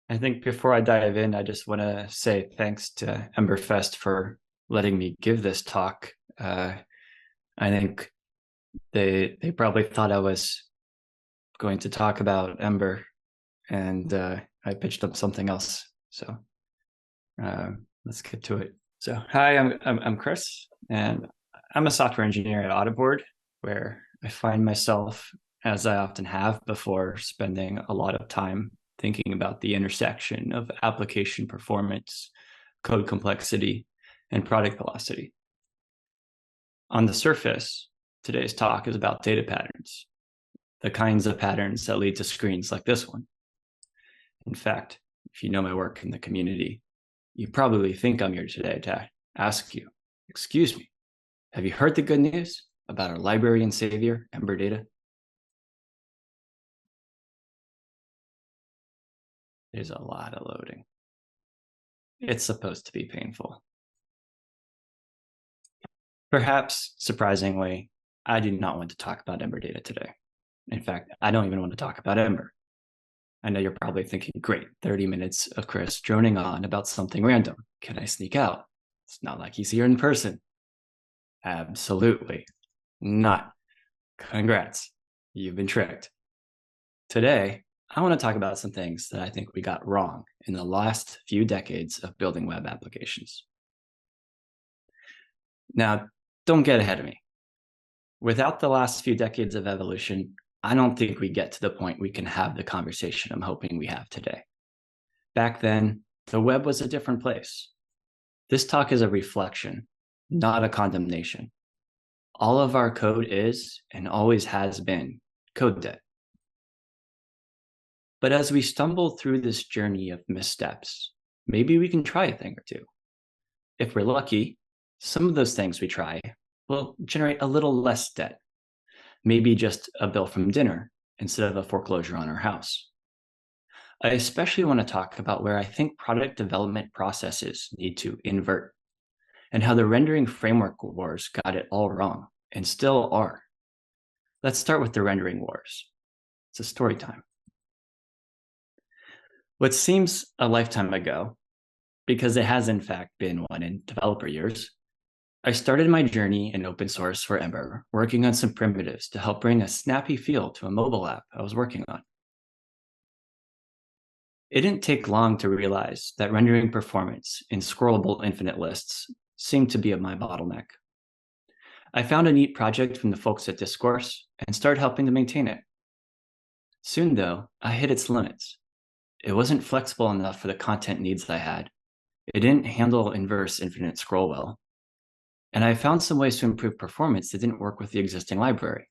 I think before I dive in, I just want to say thanks to EmberFest for letting me give this talk. I think they probably thought I was going to talk about Ember, and I pitched them something else. So uh, let's get to it. So hi, I'm Chris, and I'm a software engineer at Autoboard, where I find myself, as I often have before, spending a lot of time thinking about the intersection of application performance, code complexity, and product velocity. On the surface, today's talk is about data patterns, the kinds of patterns that lead to screens like this one. In fact, if you know my work in the community, you probably think I'm here today to ask you, excuse me, have you heard the good news about our library and savior, Ember Data? There's a lot of loading. It's supposed to be painful. Perhaps, surprisingly, I do not want to talk about Ember Data today. In fact, I don't even want to talk about Ember. I know you're probably thinking, great, 30 minutes of Chris droning on about something random. Can I sneak out? It's not like he's here in person. Absolutely not. Congrats. You've been tricked. Today, I want to talk about some things that I think we got wrong in the last few decades of building web applications. Now, don't get ahead of me. Without the last few decades of evolution, I don't think we get to the point we can have the conversation I'm hoping we have today. Back then, the web was a different place. This talk is a reflection, not a condemnation. All of our code is and always has been code debt. But as we stumble through this journey of missteps, maybe we can try a thing or two. If we're lucky, some of those things we try will generate a little less debt. Maybe just a bill from dinner instead of a foreclosure on our house. I especially want to talk about where I think product development processes need to invert, and how the rendering framework wars got it all wrong and still are. Let's start with the rendering wars. It's a story time. What seems a lifetime ago, because it has in fact been one in developer years, I started my journey in open source for Ember, working on some primitives to help bring a snappy feel to a mobile app I was working on. It didn't take long to realize that rendering performance in scrollable infinite lists seemed to be my bottleneck. I found a neat project from the folks at Discourse and started helping to maintain it. Soon, though, I hit its limits. It wasn't flexible enough for the content needs I had. It didn't handle inverse infinite scroll well. And I found some ways to improve performance that didn't work with the existing library.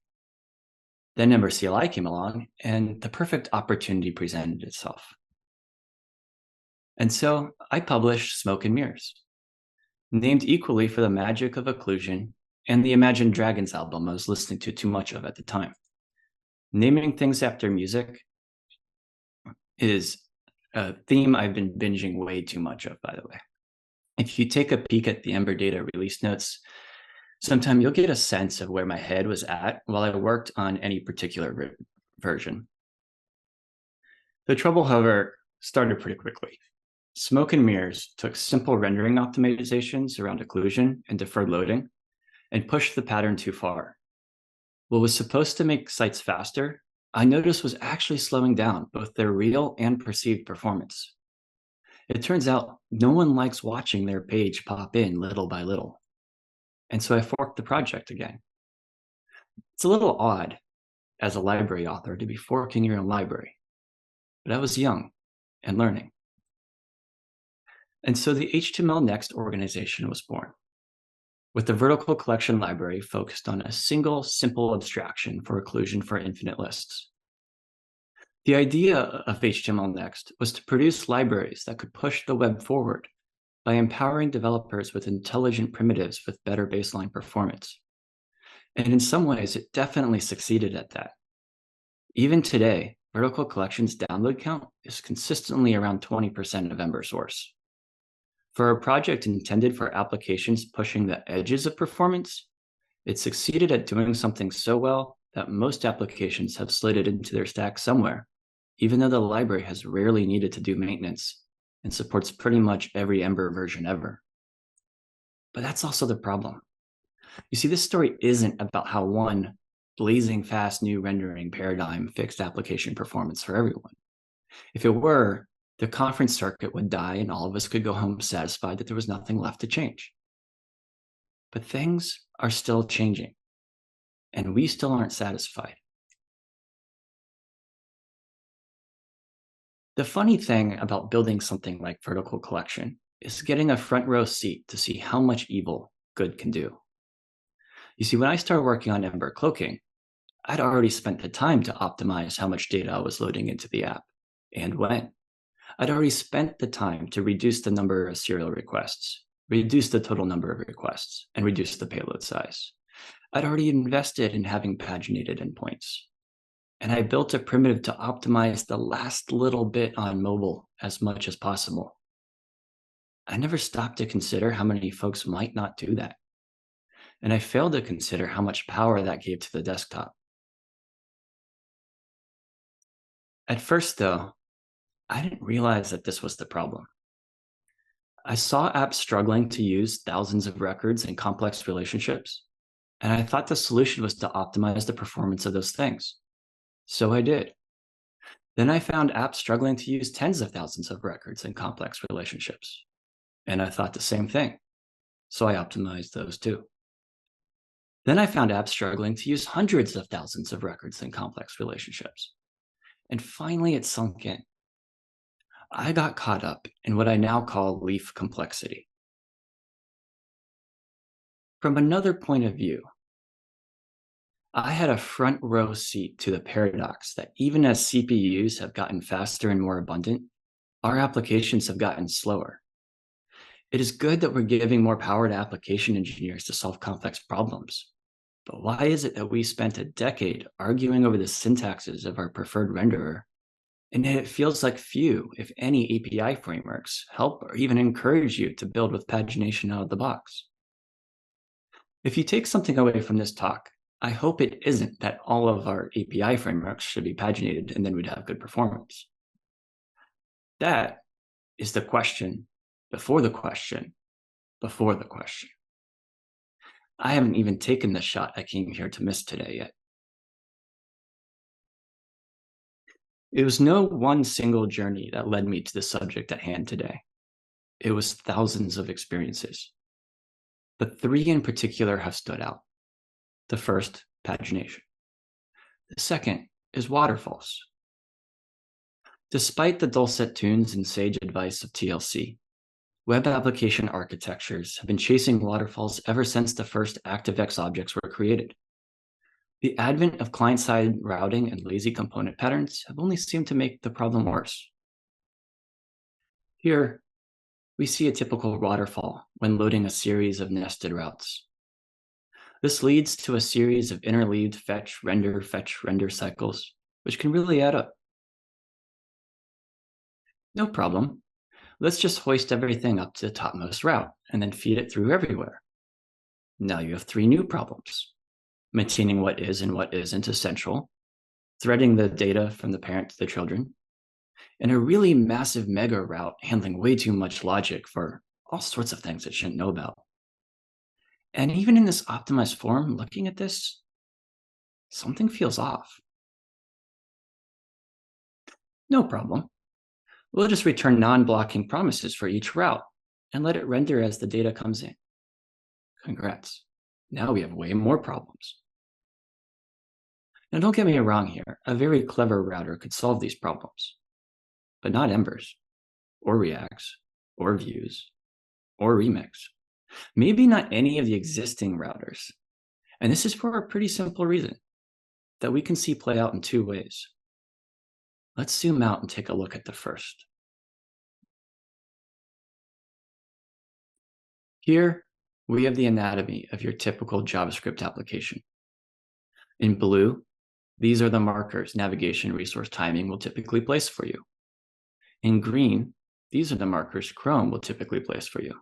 Then Ember CLI came along, and the perfect opportunity presented itself. And so I published Smoke and Mirrors, named equally for the magic of occlusion and the Imagine Dragons album I was listening to too much of at the time. Naming things after music is a theme I've been binging way too much of, by the way. If you take a peek at the Ember Data release notes, sometime you'll get a sense of where my head was at while I worked on any particular version. The trouble, however, started pretty quickly. Smoke and Mirrors took simple rendering optimizations around occlusion and deferred loading and pushed the pattern too far. What was supposed to make sites faster, I noticed was actually slowing down both their real and perceived performance. It turns out no one likes watching their page pop in little by little. And so I forked the project again. It's a little odd as a library author to be forking your own library, but I was young and learning. And so the HTML Next organization was born, with the vertical collection library focused on a single simple abstraction for occlusion for infinite lists. The idea of HTML Next was to produce libraries that could push the web forward by empowering developers with intelligent primitives with better baseline performance. And in some ways, it definitely succeeded at that. Even today, vertical collections download count is consistently around 20% of Ember source. For a project intended for applications pushing the edges of performance, it succeeded at doing something so well that most applications have slid it into their stack somewhere, even though the library has rarely needed to do maintenance and supports pretty much every Ember version ever. But that's also the problem. You see, this story isn't about how one blazing fast new rendering paradigm fixed application performance for everyone. If it were, the conference circuit would die and all of us could go home satisfied that there was nothing left to change. But things are still changing, and we still aren't satisfied. The funny thing about building something like Vertical Collection is getting a front row seat to see how much evil good can do. You see, when I started working on Ember cloaking, I'd already spent the time to optimize how much data I was loading into the app and when. I'd already spent the time to reduce the number of serial requests, reduce the total number of requests, and reduce the payload size. I'd already invested in having paginated endpoints. And I built a primitive to optimize the last little bit on mobile as much as possible. I never stopped to consider how many folks might not do that. And I failed to consider how much power that gave to the desktop. At first, though, I didn't realize that this was the problem. I saw apps struggling to use thousands of records and complex relationships, and I thought the solution was to optimize the performance of those things. So I did. Then I found apps struggling to use tens of thousands of records and complex relationships, and I thought the same thing. So I optimized those too. Then I found apps struggling to use hundreds of thousands of records and complex relationships. And finally, it sunk in. I got caught up in what I now call leaf complexity. From another point of view, I had a front row seat to the paradox that even as CPUs have gotten faster and more abundant, our applications have gotten slower. It is good that we're giving more power to application engineers to solve complex problems. But why is it that we spent a decade arguing over the syntaxes of our preferred renderer, and yet it feels like few, if any, API frameworks help or even encourage you to build with pagination out of the box? If you take something away from this talk, I hope it isn't that all of our API frameworks should be paginated and then we'd have good performance. That is the question before the question before the question. I haven't even taken the shot I came here to miss today yet. It was no one single journey that led me to the subject at hand today. It was thousands of experiences. But three in particular have stood out. The first, pagination. The second is Waterfalls. Despite the dulcet tunes and sage advice of TLC, web application architectures have been chasing waterfalls ever since the first ActiveX objects were created. The advent of client-side routing and lazy component patterns have only seemed to make the problem worse. Here, we see a typical waterfall when loading a series of nested routes. This leads to a series of interleaved fetch, render cycles, which can really add up. No problem. Let's just hoist everything up to the topmost route and then feed it through everywhere. Now you have three new problems: maintaining what is and what isn't essential, threading the data from the parent to the children, and a really massive mega route handling way too much logic for all sorts of things it shouldn't know about. And even in this optimized form, looking at this, something feels off. No problem. We'll just return non-blocking promises for each route and let it render as the data comes in. Congrats. Now we have way more problems. Now don't get me wrong here. A very clever router could solve these problems, but not Embers, or Reacts, or Views, or Remix. Maybe not any of the existing routers. And this is for a pretty simple reason that we can see play out in two ways. Let's zoom out and take a look at the first. Here, we have the anatomy of your typical JavaScript application. In blue, these are the markers navigation resource timing will typically place for you. In green, these are the markers Chrome will typically place for you.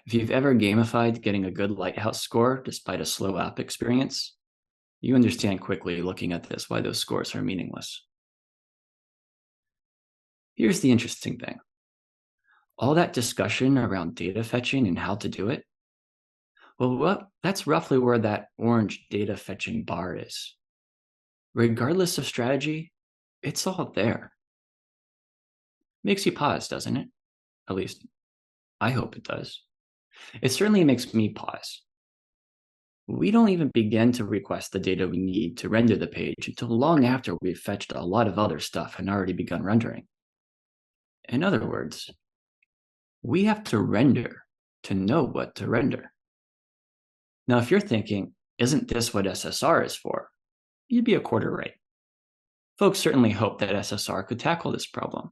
If you've ever gamified getting a good Lighthouse score despite a slow app experience, you understand quickly looking at this why those scores are meaningless. Here's the interesting thing. All that discussion around data fetching and how to do it, well, that's roughly where that orange data fetching bar is. Regardless of strategy, it's all there. Makes you pause, doesn't it? At least, I hope it does. It certainly makes me pause. We don't even begin to request the data we need to render the page until long after we've fetched a lot of other stuff and already begun rendering. In other words, we have to render to know what to render. Now, if you're thinking, isn't this what SSR is for? You'd be a quarter right. Folks certainly hope that SSR could tackle this problem.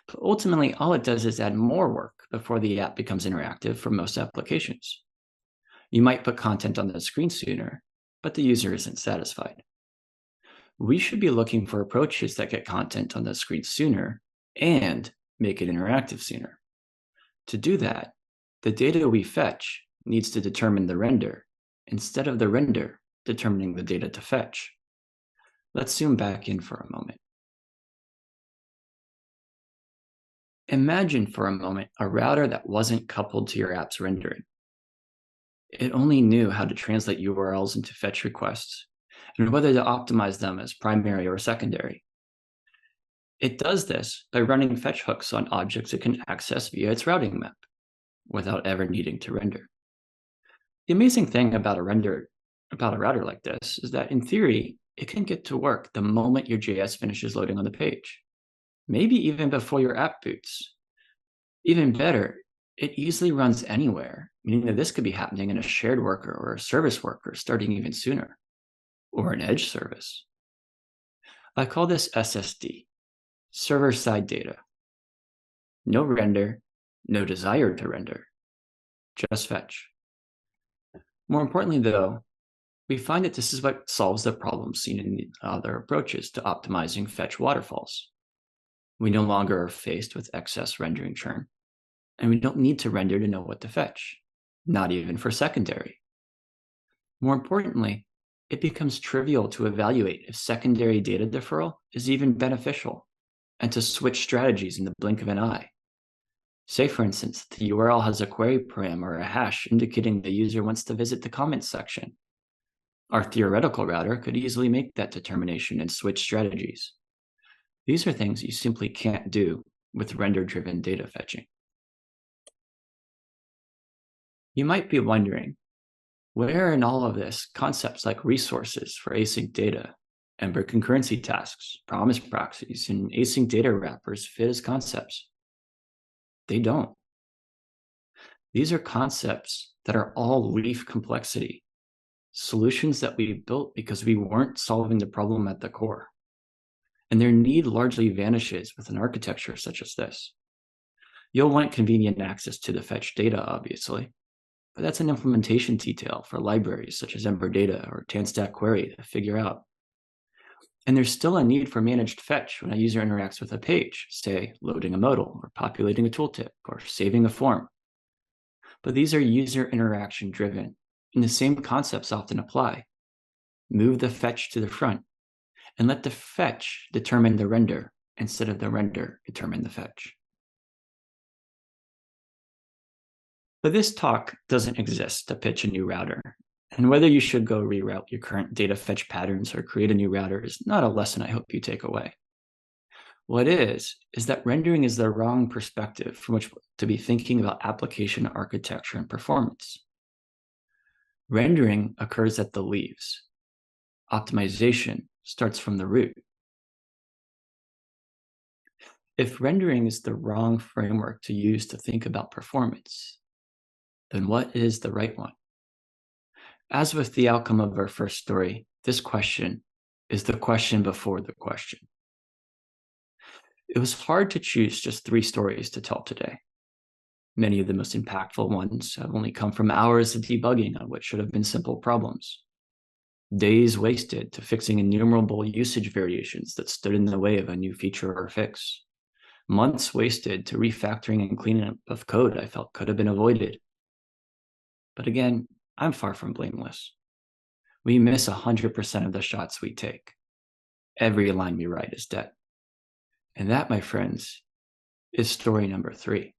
But ultimately, all it does is add more work before the app becomes interactive for most applications. You might put content on the screen sooner, but the user isn't satisfied. We should be looking for approaches that get content on the screen sooner and make it interactive sooner. To do that, the data we fetch needs to determine the render, instead of the render determining the data to fetch. Let's zoom back in for a moment. Imagine for a moment a router that wasn't coupled to your app's rendering. It only knew how to translate URLs into fetch requests and whether to optimize them as primary or secondary. It does this by running fetch hooks on objects it can access via its routing map without ever needing to render. The amazing thing about a router like this is that in theory, it can get to work the moment your JS finishes loading on the page, maybe even before your app boots. Even better, it easily runs anywhere, meaning that this could be happening in a shared worker or a service worker starting even sooner, or an edge service. I call this SSD, server-side data. No render, no desire to render, just fetch. More importantly, though, we find that this is what solves the problem seen in the other approaches to optimizing fetch waterfalls. We no longer are faced with excess rendering churn, and we don't need to render to know what to fetch, not even for secondary. More importantly, it becomes trivial to evaluate if secondary data deferral is even beneficial, and to switch strategies in the blink of an eye. Say, for instance, the URL has a query param or a hash indicating the user wants to visit the comments section. Our theoretical router could easily make that determination and switch strategies. These are things you simply can't do with render-driven data fetching. You might be wondering, where in all of this concepts like resources for async data, Ember concurrency tasks, promise proxies, and async data wrappers fit as concepts? They don't. These are concepts that are all leaf complexity, solutions that we built because we weren't solving the problem at the core. And their need largely vanishes with an architecture such as this. You'll want convenient access to the fetch data, obviously, but that's an implementation detail for libraries such as Ember Data or TanStack Query to figure out. And there's still a need for managed fetch when a user interacts with a page, say loading a modal or populating a tooltip or saving a form. But these are user interaction driven, and the same concepts often apply. Move the fetch to the front and let the fetch determine the render instead of the render determine the fetch. But this talk doesn't exist to pitch a new router, and whether you should go reroute your current data fetch patterns or create a new router is not a lesson I hope you take away. What is that rendering is the wrong perspective from which to be thinking about application architecture and performance. Rendering occurs at the leaves. Optimization starts from the root. If rendering is the wrong framework to use to think about performance, then what is the right one? As with the outcome of our first story, this question is the question before the question. It was hard to choose just 3 stories to tell today. Many of the most impactful ones have only come from hours of debugging on what should have been simple problems. Days wasted to fixing innumerable usage variations that stood in the way of a new feature or fix. Months wasted to refactoring and cleaning up of code I felt could have been avoided. But again, I'm far from blameless. We miss 100% of the shots we take. Every line we write is dead. And that, my friends, is story number 3.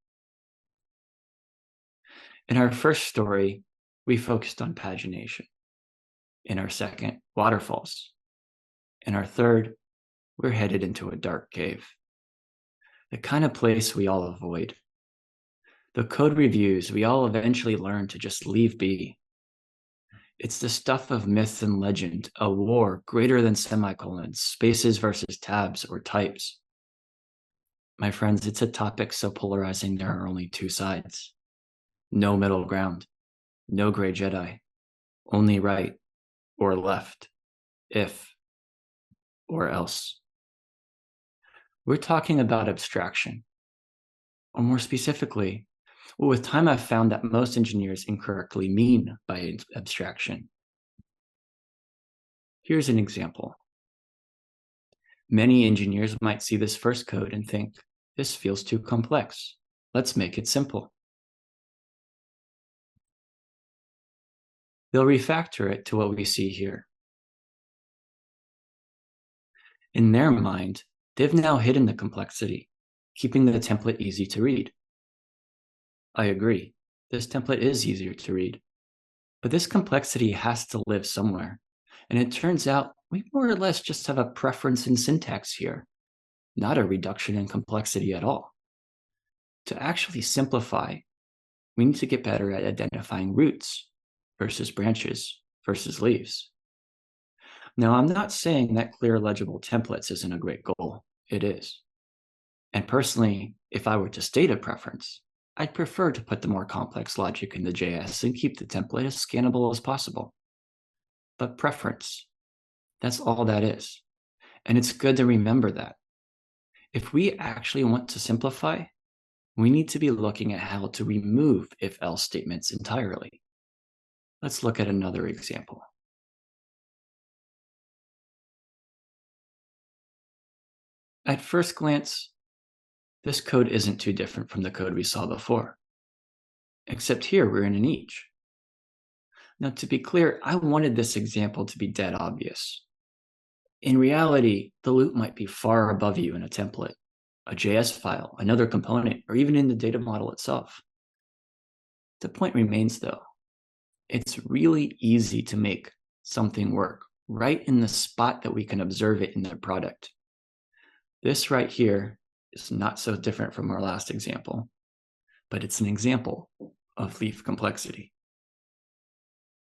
In our first story, we focused on pagination. In our second, waterfalls. In our third, we're headed into a dark cave. The kind of place we all avoid. The code reviews we all eventually learn to just leave be. It's the stuff of myth and legend, a war greater than semicolons, spaces versus tabs or types. My friends, it's a topic so polarizing there are only 2 sides. No middle ground, no gray Jedi, only right or left, if or else. We're talking about abstraction, or more specifically, what with time I've found that most engineers incorrectly mean by abstraction. Here's an example. Many engineers might see this first code and think, this feels too complex. Let's make it simple. They'll refactor it to what we see here. In their mind, they've now hidden the complexity, keeping the template easy to read. I agree, this template is easier to read, but this complexity has to live somewhere. And it turns out we more or less just have a preference in syntax here, not a reduction in complexity at all. To actually simplify, we need to get better at identifying roots versus branches versus leaves. Now, I'm not saying that clear, legible templates isn't a great goal. It is. And personally, if I were to state a preference, I'd prefer to put the more complex logic in the JS and keep the template as scannable as possible. But preference, that's all that is. And it's good to remember that. If we actually want to simplify, we need to be looking at how to remove if-else statements entirely. Let's look at another example. At first glance, this code isn't too different from the code we saw before, except here we're in an each. Now, to be clear, I wanted this example to be dead obvious. In reality, the loop might be far above you in a template, a JS file, another component, or even in the data model itself. The point remains, though, it's really easy to make something work right in the spot that we can observe it in the product. This right here is not so different from our last example, but it's an example of leaf complexity.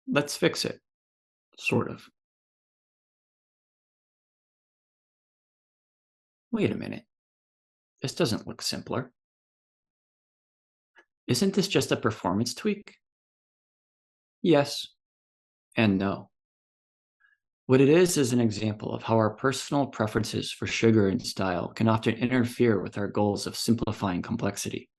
Let's fix it, sort of. Wait a minute. This doesn't look simpler. Isn't this just a performance tweak? Yes and no. What it is an example of how our personal preferences for sugar and style can often interfere with our goals of simplifying complexity.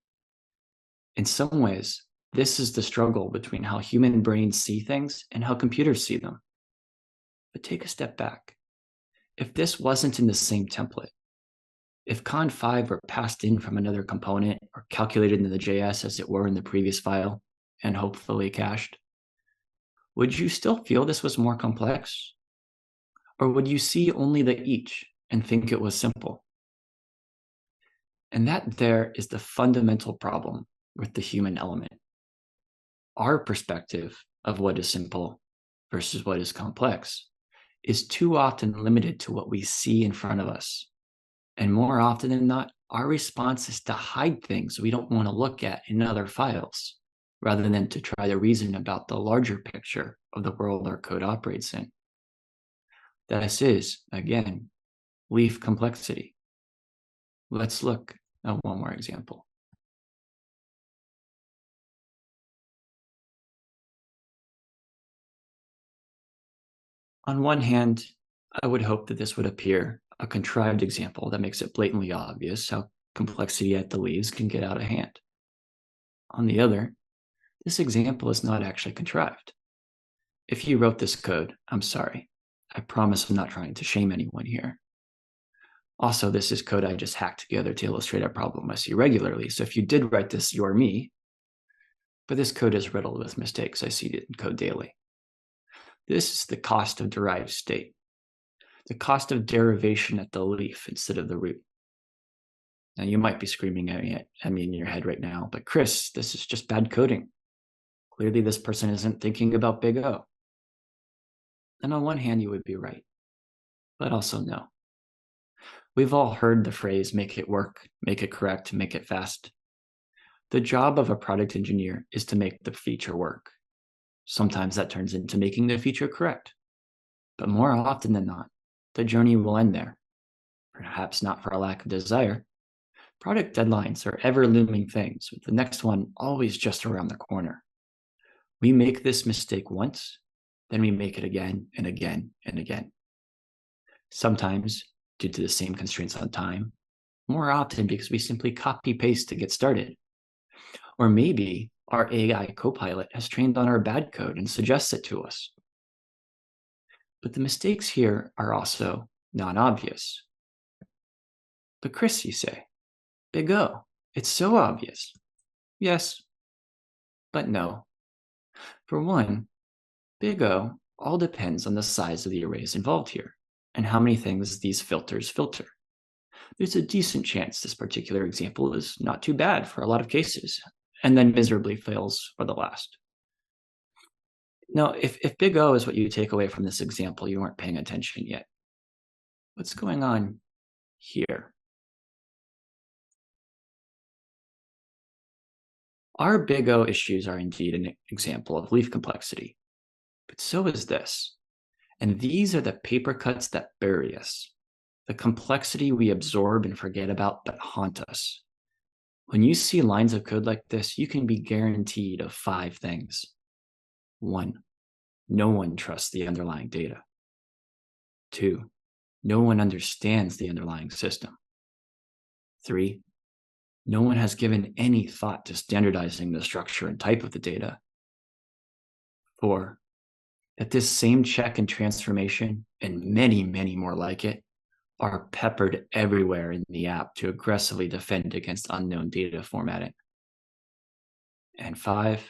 In some ways, this is the struggle between how human brains see things and how computers see them. But take a step back. If this wasn't in the same template, if con5 were passed in from another component or calculated into the JS as it were in the previous file and hopefully cached, would you still feel this was more complex? Or would you see only the each and think it was simple? And that there is the fundamental problem with the human element. Our perspective of what is simple versus what is complex is too often limited to what we see in front of us. And more often than not, our response is to hide things we don't want to look at in other files, rather than to try to reason about the larger picture of the world our code operates in. This is, again, leaf complexity. Let's look at one more example. On one hand, I would hope that this would appear a contrived example that makes it blatantly obvious how complexity at the leaves can get out of hand. On the other, this example is not actually contrived. If you wrote this code, I'm sorry. I promise I'm not trying to shame anyone here. Also, this is code I just hacked together to illustrate a problem I see regularly. So if you did write this, you're me. But this code is riddled with mistakes. I see it in code daily. This is the cost of derived state, the cost of derivation at the leaf instead of the root. Now, you might be screaming at me in your head right now, but Chris, this is just bad coding. Clearly, this person isn't thinking about big O. And on one hand, you would be right, but also no. We've all heard the phrase, make it work, make it correct, make it fast. The job of a product engineer is to make the feature work. Sometimes that turns into making the feature correct. But more often than not, the journey will end there. Perhaps not for a lack of desire. Product deadlines are ever-looming things, with the next one always just around the corner. We make this mistake once, then we make it again and again and again. Sometimes due to the same constraints on time, more often because we simply copy-paste to get started. Or maybe our AI copilot has trained on our bad code and suggests it to us. But the mistakes here are also non-obvious. But Chris, you say, big O, it's so obvious. Yes, but no. For one, big O all depends on the size of the arrays involved here and how many things these filters filter. There's a decent chance this particular example is not too bad for a lot of cases, and then miserably fails for the last. Now, if big O is what you take away from this example, you weren't paying attention yet. What's going on here? Our big O issues are indeed an example of leaf complexity, but so is this. And these are the paper cuts that bury us, the complexity we absorb and forget about that haunt us. When you see lines of code like this, you can be guaranteed of 5 things. 1, no one trusts the underlying data. 2, no one understands the underlying system. 3, no one has given any thought to standardizing the structure and type of the data. 4, that this same check and transformation, and many, many more like it, are peppered everywhere in the app to aggressively defend against unknown data formatting. And 5,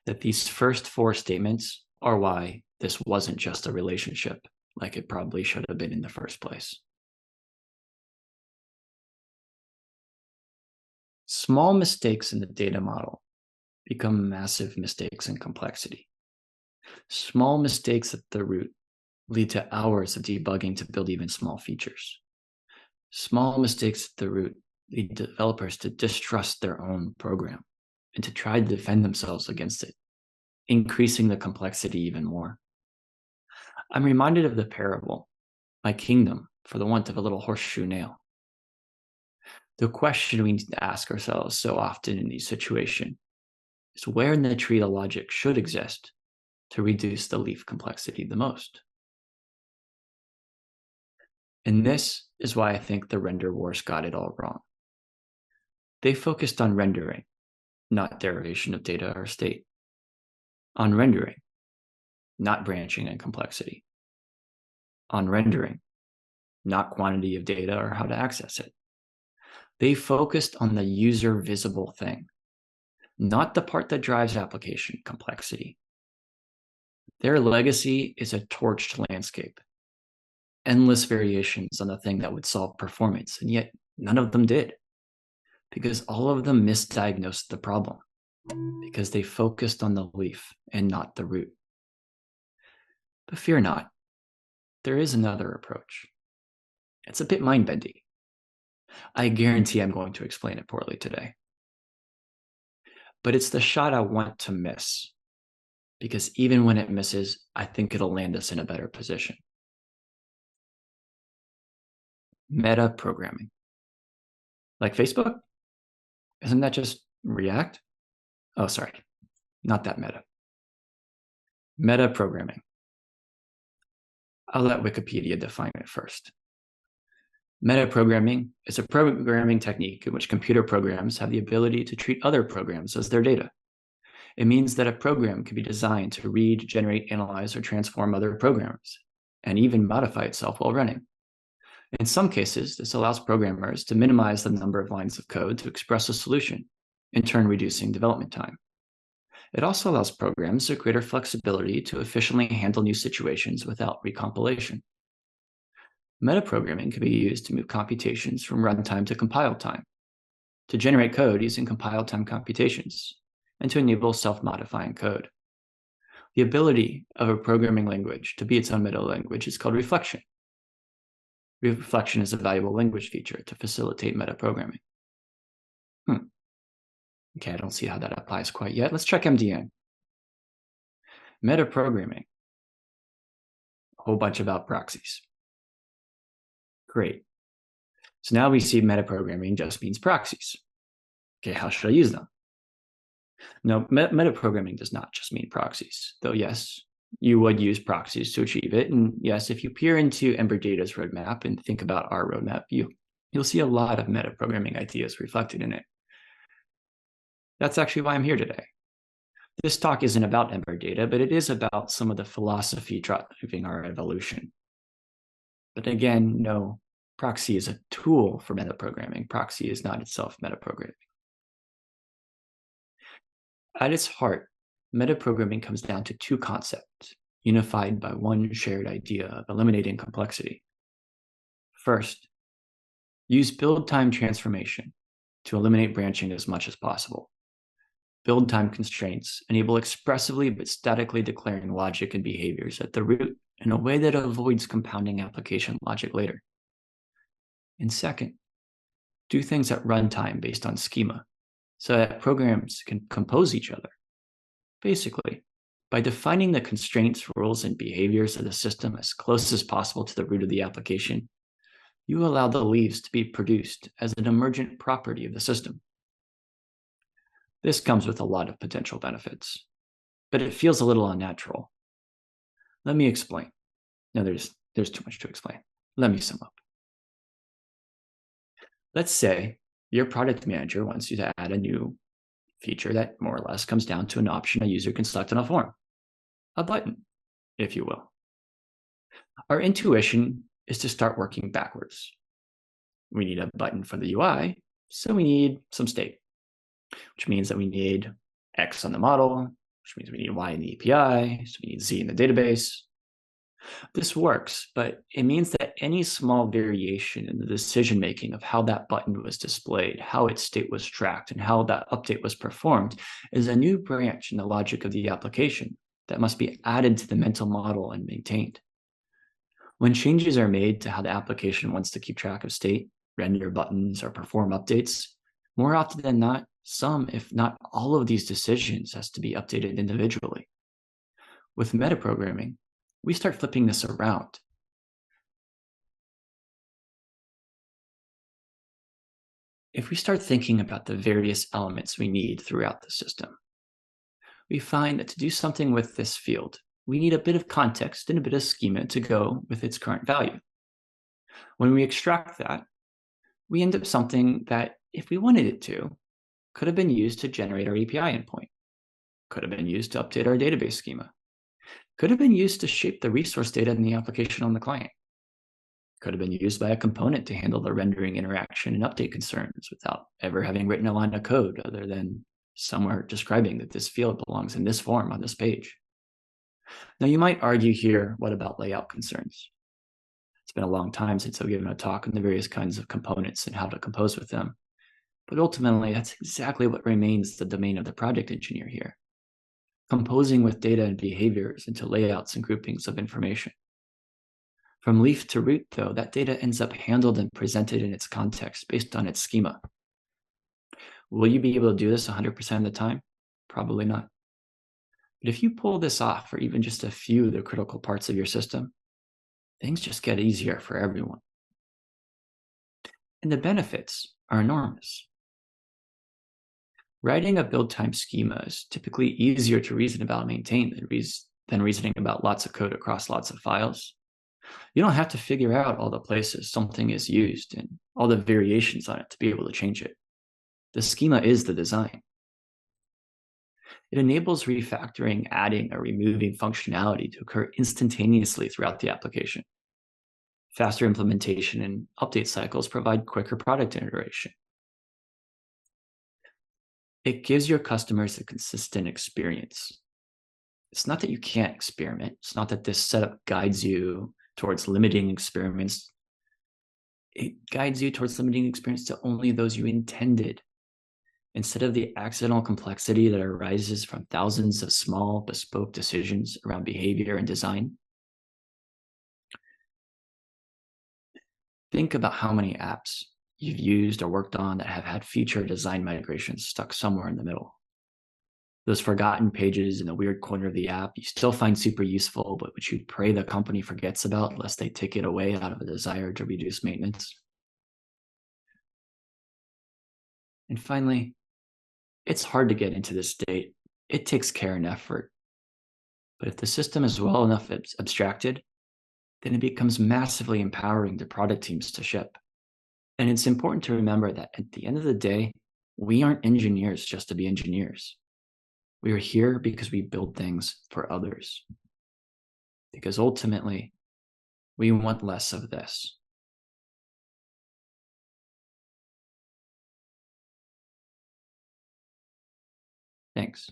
that these first 4 statements are why this wasn't just a relationship like it probably should have been in the first place. Small mistakes in the data model become massive mistakes in complexity. Small mistakes at the root lead to hours of debugging to build even small features. Small mistakes at the root lead developers to distrust their own program and to try to defend themselves against it, increasing the complexity even more. I'm reminded of the parable, my kingdom for the want of a little horseshoe nail. The question we need to ask ourselves so often in these situations is where in the tree the logic should exist to reduce the leaf complexity the most. And this is why I think the render wars got it all wrong. They focused on rendering, not derivation of data or state. On rendering, not branching and complexity. On rendering, not quantity of data or how to access it. They focused on the user visible thing, not the part that drives application complexity. Their legacy is a torched landscape, endless variations on the thing that would solve performance, and yet none of them did, because all of them misdiagnosed the problem, because they focused on the leaf and not the root. But fear not, there is another approach. It's a bit mind-bending. I guarantee I'm going to explain it poorly today. But it's the shot I want to miss, because even when it misses, I think it'll land us in a better position. Meta programming. Like Facebook? Isn't that just React? Oh, sorry, not that meta. Meta programming. I'll let Wikipedia define it first. Metaprogramming is a programming technique in which computer programs have the ability to treat other programs as their data. It means that a program can be designed to read, generate, analyze, or transform other programs, and even modify itself while running. In some cases, this allows programmers to minimize the number of lines of code to express a solution, in turn reducing development time. It also allows programs a greater flexibility to efficiently handle new situations without recompilation. Metaprogramming can be used to move computations from runtime to compile time, to generate code using compile time computations, and to enable self-modifying code. The ability of a programming language to be its own meta language is called reflection. Reflection is a valuable language feature to facilitate metaprogramming. Okay, I don't see how that applies quite yet. Let's check MDN. Metaprogramming, a whole bunch about proxies. Great. So now we see metaprogramming just means proxies. Okay, how should I use them? No, metaprogramming does not just mean proxies, though yes, you would use proxies to achieve it. And yes, if you peer into Ember Data's roadmap and think about our roadmap, you'll see a lot of metaprogramming ideas reflected in it. That's actually why I'm here today. This talk isn't about Ember Data, but it is about some of the philosophy driving our evolution. But again, no, proxy is a tool for metaprogramming. Proxy is not itself metaprogramming. At its heart, metaprogramming comes down to two concepts, unified by one shared idea of eliminating complexity. First, use build time transformation to eliminate branching as much as possible. Build time constraints enable expressively but statically declaring logic and behaviors at the root in a way that avoids compounding application logic later. And second, do things at runtime based on schema so that programs can compose each other. Basically, by defining the constraints, rules, and behaviors of the system as close as possible to the root of the application, you allow the leaves to be produced as an emergent property of the system. This comes with a lot of potential benefits, but it feels a little unnatural. Let me explain. No, there's too much to explain. Let me sum up. Let's say your product manager wants you to add a new feature that more or less comes down to an option a user can select on a form, a button, if you will. Our intuition is to start working backwards. We need a button for the UI, so we need some state, which means that we need X on the model, which means we need Y in the API, so we need Z in the database. This works, but it means that any small variation in the decision-making of how that button was displayed, how its state was tracked, and how that update was performed is a new branch in the logic of the application that must be added to the mental model and maintained. When changes are made to how the application wants to keep track of state, render buttons, or perform updates, more often than not, some, if not all of these decisions has to be updated individually. With metaprogramming, we start flipping this around. If we start thinking about the various elements we need throughout the system, we find that to do something with this field, we need a bit of context and a bit of schema to go with its current value. When we extract that, we end up something that, if we wanted it to, could have been used to generate our API endpoint, could have been used to update our database schema, could have been used to shape the resource data in the application on the client, could have been used by a component to handle the rendering interaction and update concerns without ever having written a line of code other than somewhere describing that this field belongs in this form on this page. Now, you might argue here, what about layout concerns? It's been a long time since I've given a talk on the various kinds of components and how to compose with them. But ultimately, that's exactly what remains the domain of the project engineer here. Composing with data and behaviors into layouts and groupings of information. From leaf to root, though, that data ends up handled and presented in its context based on its schema. Will you be able to do this 100% of the time? Probably not. But if you pull this off for even just a few of the critical parts of your system, things just get easier for everyone. And the benefits are enormous. Writing a build time schema is typically easier to reason about and maintain than reasoning about lots of code across lots of files. You don't have to figure out all the places something is used and all the variations on it to be able to change it. The schema is the design. It enables refactoring, adding, or removing functionality to occur instantaneously throughout the application. Faster implementation and update cycles provide quicker product iteration. It gives your customers a consistent experience. It's not that you can't experiment. It's not that this setup guides you towards limiting experiments It guides you towards limiting the experience to only those you intended, instead of the accidental complexity that arises from thousands of small, bespoke decisions around behavior and design. Think about how many apps you've used or worked on that have had feature design migrations stuck somewhere in the middle. Those forgotten pages in the weird corner of the app you still find super useful, but which you pray the company forgets about lest they take it away out of a desire to reduce maintenance. And finally, it's hard to get into this state. It takes care and effort. But if the system is well enough abstracted, then it becomes massively empowering to product teams to ship. And it's important to remember that at the end of the day, we aren't engineers just to be engineers. We are here because we build things for others. Because ultimately, we want less of this. Thanks.